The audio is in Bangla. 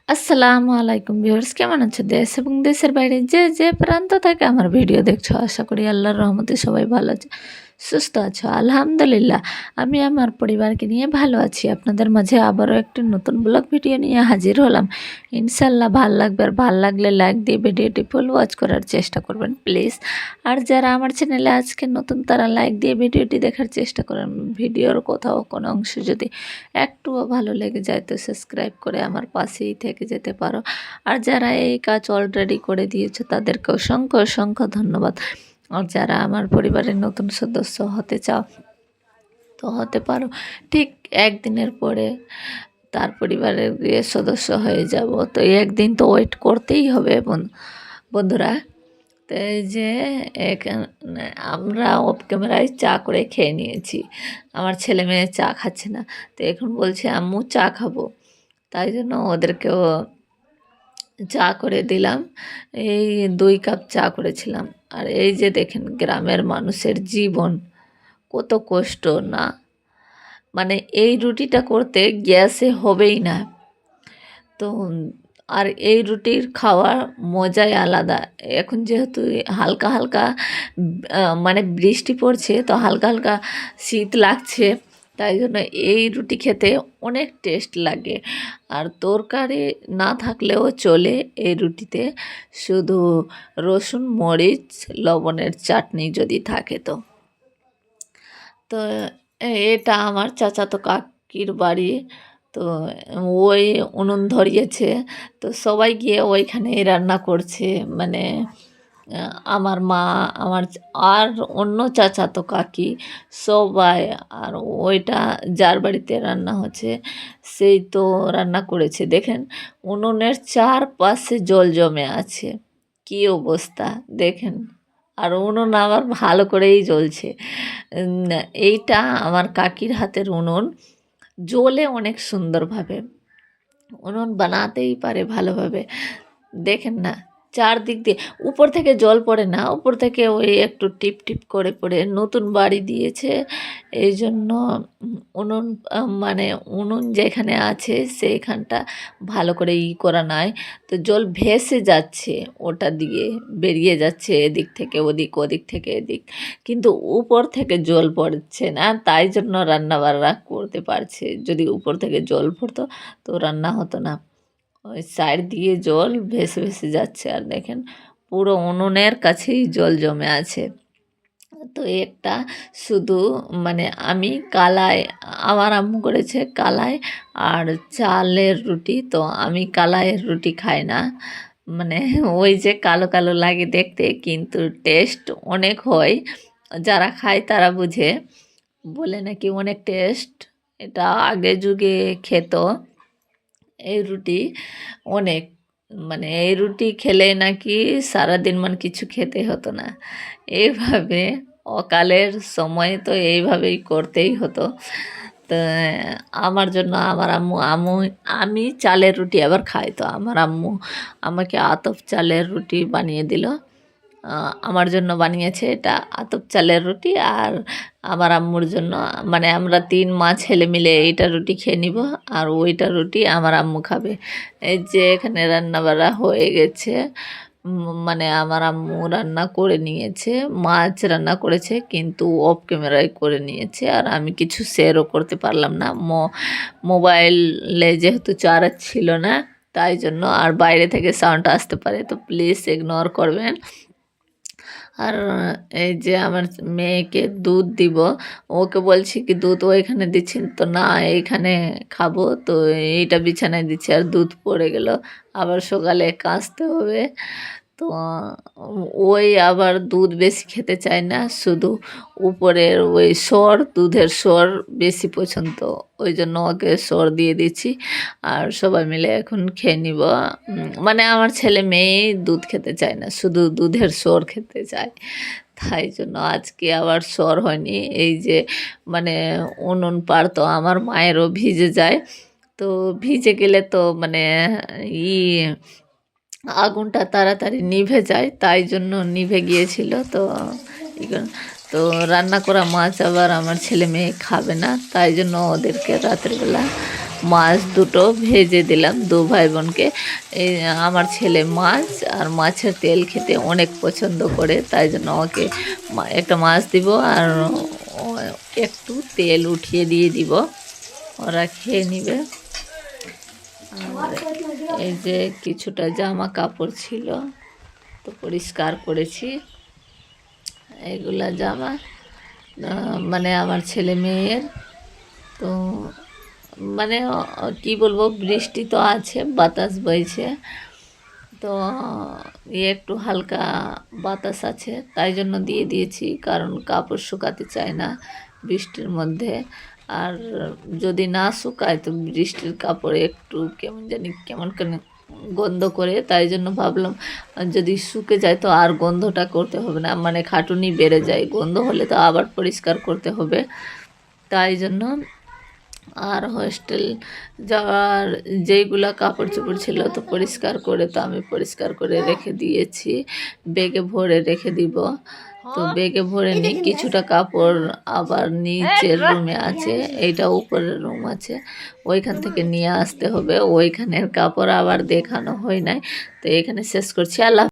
আসসালামু আলাইকুম ভিউয়ার্স, কেমন আছো? দেশ এবং দেশের বাইরে যে যে প্রান্ত থেকে আমার ভিডিও দেখছো, আশা করি আল্লাহর রহমতে সবাই ভালো আছে, সুস্থ আছো। আলহামদুলিল্লাহ আমি আমার পরিবারকে নিয়ে ভালো আছি। আপনাদের মাঝে আবারও একটি নতুন ব্লগ ভিডিও নিয়ে হাজির হলাম। ইনশাল্লাহ ভাল লাগবে, আর ভাল লাগলে লাইক দিয়ে ভিডিওটি ফুল ওয়াচ করার চেষ্টা করবেন প্লিজ। আর যারা আমার চ্যানেলে আজকে নতুন, তারা লাইক দিয়ে ভিডিওটি দেখার চেষ্টা করেন। ভিডিওর কোথাও কোনো অংশ যদি একটুও ভালো লেগে যায় তো সাবস্ক্রাইব করে আমার পাশেই থেকে যেতে পারো। আর যারা এই কাজ অলরেডি করে দিয়েছো তাদেরকে অসংখ্য অসংখ্য ধন্যবাদ। আর যারা আমার পরিবারের নতুন সদস্য হতে চাও তো হতে পারো, ঠিক একদিনের পরে তার পরিবারের সদস্য হয়ে যাব। তো একদিন তো ওয়েট করতেই হবে বন্ধুরা। তো এই যে এখানে আমরা অফ ক্যামেরায় চা করে খেয়ে নিয়েছি। আমার ছেলে মেয়ে চা খাচ্ছে না, তো এখন বলছে আম্মু চা খাবো, তাই জন্য ওদেরকেও চা করে দিলাম। এই 2 কাপ চা করেছিলাম। আর এই যে দেখেন গ্রামের মানুষের জীবন কত কষ্ট না, মানে এই রুটিটা করতে গ্যাসে হবেই না। তো আর এই রুটির খাওয়ার মজাই আলাদা। এখন যেহেতু হালকা হালকা মানে বৃষ্টি পড়ছে, তো হালকা হালকা শীত লাগছে, তাই জন্য এই রুটি খেতে অনেক টেস্ট লাগে। আর তরকারি না থাকলেও চলে এই রুটিতে, শুধু রসুন মরিচ লবণের চাটনি যদি থাকে তো। তো এটা আমার চাচাতো কাকির বাড়ি। তো ওই উনুন ধরিয়েছে, তো সবাই গিয়ে ওইখানেই রান্না করছে। মানে আমার মা, আমার আর অন্য চাচাতো কাকি সবাই। আর ওইটা যার বাড়িতে রান্না হচ্ছে সেই তো রান্না করেছে। দেখেন উনুনের চারপাশে জল জমে আছে, কী অবস্থা দেখেন। আর উনুন আবার ভালো করেই জ্বলছে। এইটা আমার কাকির হাতের উনুন, জ্বলে অনেক সুন্দরভাবে। উনুন বানাতেই পারে ভালোভাবে। দেখেন না, চারদিক দিয়ে উপর থেকে জল পড়ে না, উপর থেকে ওই একটু টিপ টিপ করে পড়ে। নতুন বাড়ি দিয়েছে এই জন্য উনুন মানে উনুন যেখানে আছে সেইখানটা ভালো করে করা নাই। তো জল ভেসে যাচ্ছে, ওটা দিয়ে বেরিয়ে যাচ্ছে এদিক থেকে ওদিক, ওদিক থেকে এদিক, কিন্তু উপর থেকে জল পড়ছে না, তাই জন্য রান্না বান্না করতে পারছে। যদি উপর থেকে জল পড়তো তো রান্না হতো না। ওই সাইড দিয়ে জল ভেসে ভেসে যাচ্ছে। আর দেখেন পুরো উনুনের কাছেই জল জমে আছে। তো একটা শুধু মানে আমি কালাই, আমার আম্মু করেছে কালাই আর চালের রুটি। তো আমি কালাইয়ের রুটি খাই না, মানে ওই যে কালো কালো লাগে দেখতে, কিন্তু টেস্ট অনেক হয়। যারা খায় তারা বুঝে, বলে নাকি অনেক টেস্ট। এটা আগে যুগে খেত এই রুটি অনেক, মানে এই রুটি খেলে নাকি সারাদিন কিছু খেতে হতো না। এইভাবে অকালের সময় তো এইভাবেই করতেই হতো। তো আমার জন্য আমার আম্মু আমি চালের রুটি আবার খাই, তো আমার আম্মু আমাকে আতপ চালের রুটি বানিয়ে দিল। আমার জন্য বানিয়েছে এটা আতপ চালের রুটি। আর আমার আম্মুর জন্য, মানে আমরা 3 মা ছেলে মিলে এইটা রুটি খেয়ে নিব, আর ওইটা রুটি আমার আম্মু খাবে। এই যে এখানে রান্না বাড়া হয়ে গেছে। মানে আমার আম্মু রান্না করে নিয়েছে, মাছ রান্না করেছে কিন্তু অফ ক্যামেরায় করে নিয়েছে। আর আমি কিছু শেয়ারও করতে পারলাম না, মোবাইলে যেহেতু চার্জ ছিল না, তাই জন্য। আর বাইরে থেকে সাউন্ড আসতে পারে, তো প্লিজ ইগনোর করবেন। আর এই যে আমার মেয়েকে দুধ দিব, ওকে বলছি কি দুধ ওইখানে দিচ্ছেন, তো না এইখানে খাবো, তো এইটা বিছানায় দিচ্ছি। আর দুধ পড়ে গেল, আবার সকালে কাচতে হবে। তো ওই আবার দুধ বেশি খেতে চায় না, শুধু উপরের ওই সর, দুধের সর বেশি পছন্দ, ওই জন্য ওকে সর দিয়ে দিচ্ছি। আর সবাই মিলে এখন খেয়ে নিব। মানে আমার ছেলে মেয়ে দুধ খেতে চায় না, শুধু দুধের সর খেতে চায়, তাই জন্য আজকে আবার সর হয়নি। এই যে মানে উনুন পাড় তো আমার মায়েরও ভিজে যায়, তো ভিজে গেলে তো মানে ই আগুনটা তাড়াতাড়ি নিভে যায়, তাই জন্য নিভে গিয়েছিল। তো তো রান্না করা মাছ আবার আমার ছেলে মেয়ে খাবে না, তাই জন্য ওদেরকে রাত্রিবেলা মাছ দুটো ভেজে দিলাম দু ভাই বোনকে। এই আমার ছেলে মাছ আর মাছের তেল খেতে অনেক পছন্দ করে, তাই জন্য ওকে একটা মাছ দিব আর একটু তেল উঠিয়ে দিয়ে দিব, ওরা খেয়ে নিবে। আর এই যে কিছুটা জামা কাপড় ছিল তো পরিষ্কার করেছি। এগুলা জামা মানে আমার ছেলে মেয়ের। তো মানে কি বলবো, বৃষ্টি তো আছে, বাতাস বইছে, তো একটু হালকা বাতাস আছে তাই জন্য দিয়ে দিয়েছি, কারণ কাপড় শুকাতে চায় না বৃষ্টির মধ্যে। আর যদি না শুকায় তো বৃষ্টির কাপড় একটু কেমন জানি কেমন কেন গন্ধ করে, তাই জন্য ভাবলাম যদি শুকে যায় তো আর গন্ধটা করতে হবে না, মানে খাটুনি বেড়ে যায়, গন্ধ হলে তো আবার পরিষ্কার করতে হবে। তাই জন্য আর হোস্টেল যাওয়ার যেইগুলা কাপড় চোপড় ছিল তো পরিষ্কার করে তো আমি পরিষ্কার করে রেখে দিয়েছি, ব্যাগে ভরে রেখে দিব। তো ব্যাগে ভরে নিই, কিছুটা কাপড় আবার নিচের রুমে আছে, এইটা উপরের রুম আছে, ওইখান থেকে নিয়ে আসতে হবে, ওইখানের কাপড় আবার দেখানো হয় নাই। তো এখানে শেষ করছি। আল্লাহ।